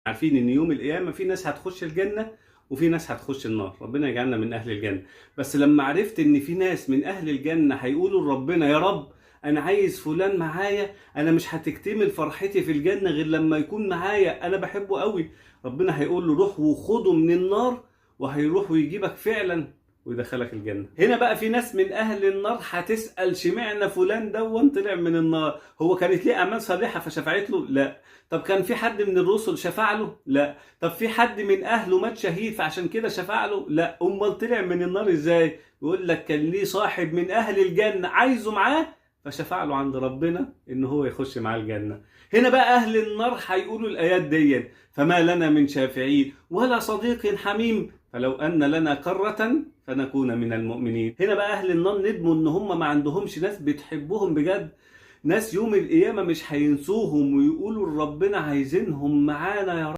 عارفين ان يوم القيامه في ناس هتخش الجنه وفي ناس هتخش النار، ربنا يجعلنا من اهل الجنه. بس لما عرفت ان في ناس من اهل الجنه هيقولوا لربنا يا رب انا عايز فلان معايا، انا مش هتكتمل فرحتي في الجنه غير لما يكون معايا، انا بحبه قوي، ربنا هيقول له روح وخده من النار، وهيروح ويجيبك فعلا ويدخلك الجنه. هنا بقى في ناس من اهل النار هتسال شمعنا فلان دون طلع من النار، هو كانت ليه اعمال صالحه فشفعت له؟ لا. طب كان في حد من الرسل شفع له؟ لا. طب في حد من اهله مات شهيد فعشان كده شفع له؟ لا. امال طلع من النار ازاي؟ يقول لك كان ليه صاحب من اهل الجنه عايزه معاه فشفع له عند ربنا ان هو يخش معاه الجنه. هنا بقى اهل النار هيقولوا الايات دي: فما لنا من شافعين ولا صديق حميم فلو ان لنا كرة فنكون من المؤمنين. هنا بقى اهل النار ندموا ان هم ما عندهمش ناس بتحبهم بجد، ناس يوم القيامة مش هينسوهم ويقولوا لربنا عايزينهم معانا يا رب.